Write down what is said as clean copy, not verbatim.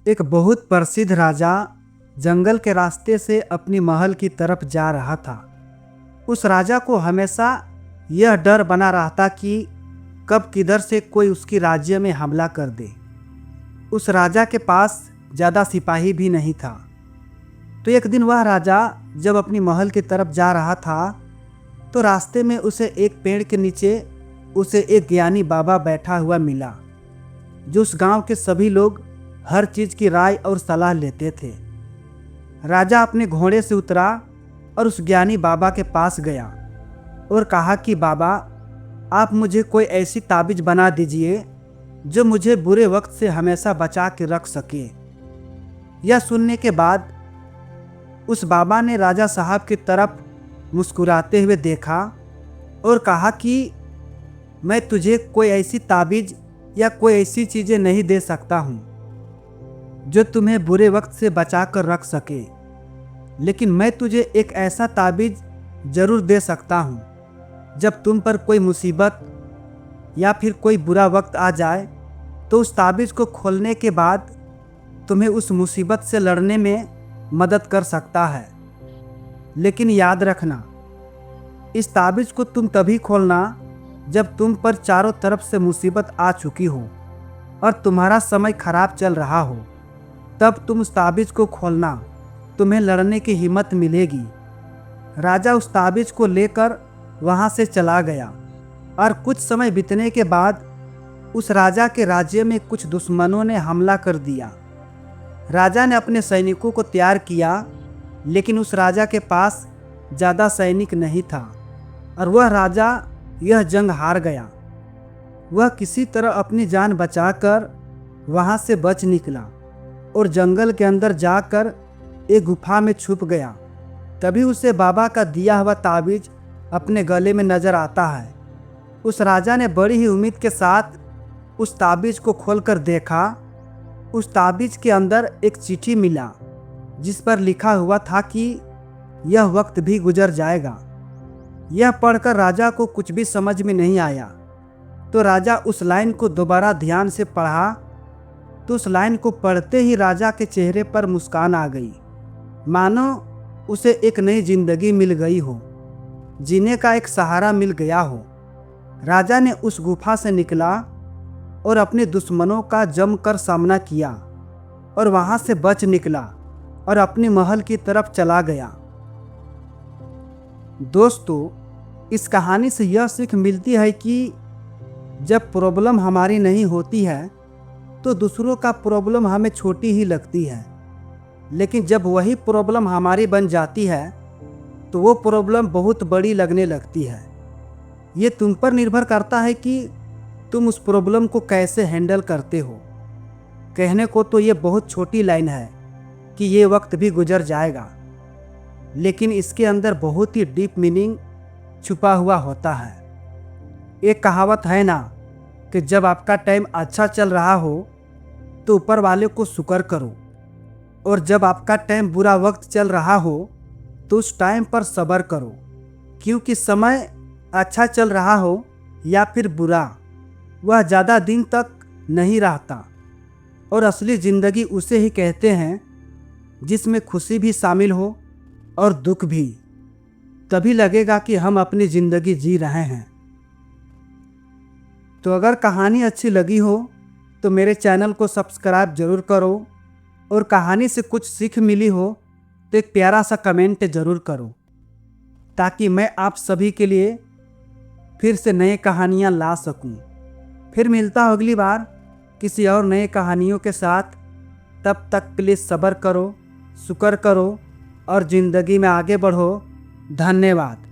एक बहुत प्रसिद्ध राजा जंगल के रास्ते से अपनी महल की तरफ जा रहा था। उस राजा को हमेशा यह डर बना रहता कि कब किधर से कोई उसकी राज्य में हमला कर दे। उस राजा के पास ज़्यादा सिपाही भी नहीं था। तो एक दिन वह राजा जब अपनी महल की तरफ जा रहा था तो रास्ते में उसे एक पेड़ के नीचे उसे एक ज्ञानी बाबा बैठा हुआ मिला, जो उस गांव के सभी लोग हर चीज़ की राय और सलाह लेते थे। राजा अपने घोड़े से उतरा और उस ज्ञानी बाबा के पास गया और कहा कि बाबा, आप मुझे कोई ऐसी ताबीज़ बना दीजिए जो मुझे बुरे वक्त से हमेशा बचा के रख सके। यह सुनने के बाद उस बाबा ने राजा साहब की तरफ मुस्कुराते हुए देखा और कहा कि मैं तुझे कोई ऐसी ताबीज़ या कोई ऐसी चीज़ें नहीं दे सकता हूँ जो तुम्हें बुरे वक्त से बचा कर रख सके, लेकिन मैं तुझे एक ऐसा ताबीज़ ज़रूर दे सकता हूँ। जब तुम पर कोई मुसीबत या फिर कोई बुरा वक्त आ जाए तो उस ताबीज़ को खोलने के बाद तुम्हें उस मुसीबत से लड़ने में मदद कर सकता है। लेकिन याद रखना, इस ताबीज़ को तुम तभी खोलना जब तुम पर चारों तरफ से मुसीबत आ चुकी हो और तुम्हारा समय खराब चल रहा हो। तब तुम उस ताबीज़ को खोलना, तुम्हें लड़ने की हिम्मत मिलेगी। राजा उस ताबीज़ को लेकर वहाँ से चला गया और कुछ समय बीतने के बाद उस राजा के राज्य में कुछ दुश्मनों ने हमला कर दिया। राजा ने अपने सैनिकों को तैयार किया, लेकिन उस राजा के पास ज़्यादा सैनिक नहीं था और वह राजा यह जंग हार गया। वह किसी तरह अपनी जान बचाकर वहाँ से बच निकला और जंगल के अंदर जाकर एक गुफा में छुप गया। तभी उसे बाबा का दिया हुआ ताबीज़ अपने गले में नजर आता है। उस राजा ने बड़ी ही उम्मीद के साथ उस ताबीज़ को खोलकर देखा। उस ताबीज़ के अंदर एक चिट्ठी मिला जिस पर लिखा हुआ था कि यह वक्त भी गुजर जाएगा। यह पढ़कर राजा को कुछ भी समझ में नहीं आया। तो राजा उस लाइन को दोबारा ध्यान से पढ़ा तो उस लाइन को पढ़ते ही राजा के चेहरे पर मुस्कान आ गई, मानो उसे एक नई जिंदगी मिल गई हो, जीने का एक सहारा मिल गया हो। राजा ने उस गुफा से निकला और अपने दुश्मनों का जमकर सामना किया और वहां से बच निकला और अपनी महल की तरफ चला गया। दोस्तों, इस कहानी से यह सीख मिलती है कि जब प्रॉब्लम हमारी नहीं होती है तो दूसरों का प्रॉब्लम हमें छोटी ही लगती है, लेकिन जब वही प्रॉब्लम हमारी बन जाती है तो वो प्रॉब्लम बहुत बड़ी लगने लगती है। ये तुम पर निर्भर करता है कि तुम उस प्रॉब्लम को कैसे हैंडल करते हो। कहने को तो ये बहुत छोटी लाइन है कि ये वक्त भी गुजर जाएगा, लेकिन इसके अंदर बहुत ही डीप मीनिंग छुपा हुआ होता है। एक कहावत है ना कि जब आपका टाइम अच्छा चल रहा हो तो ऊपर वाले को शुक्र करो, और जब आपका टाइम बुरा वक्त चल रहा हो तो उस टाइम पर सब्र करो, क्योंकि समय अच्छा चल रहा हो या फिर बुरा, वह ज़्यादा दिन तक नहीं रहता। और असली ज़िंदगी उसे ही कहते हैं जिसमें खुशी भी शामिल हो और दुख भी। तभी लगेगा कि हम अपनी ज़िंदगी जी रहे हैं। तो अगर कहानी अच्छी लगी हो तो मेरे चैनल को सब्सक्राइब ज़रूर करो, और कहानी से कुछ सीख मिली हो तो एक प्यारा सा कमेंट ज़रूर करो, ताकि मैं आप सभी के लिए फिर से नए कहानियाँ ला सकूं। फिर मिलता हूं अगली बार किसी और नए कहानियों के साथ। तब तक के लिए सब्र करो, शुक्र करो और ज़िंदगी में आगे बढ़ो। धन्यवाद।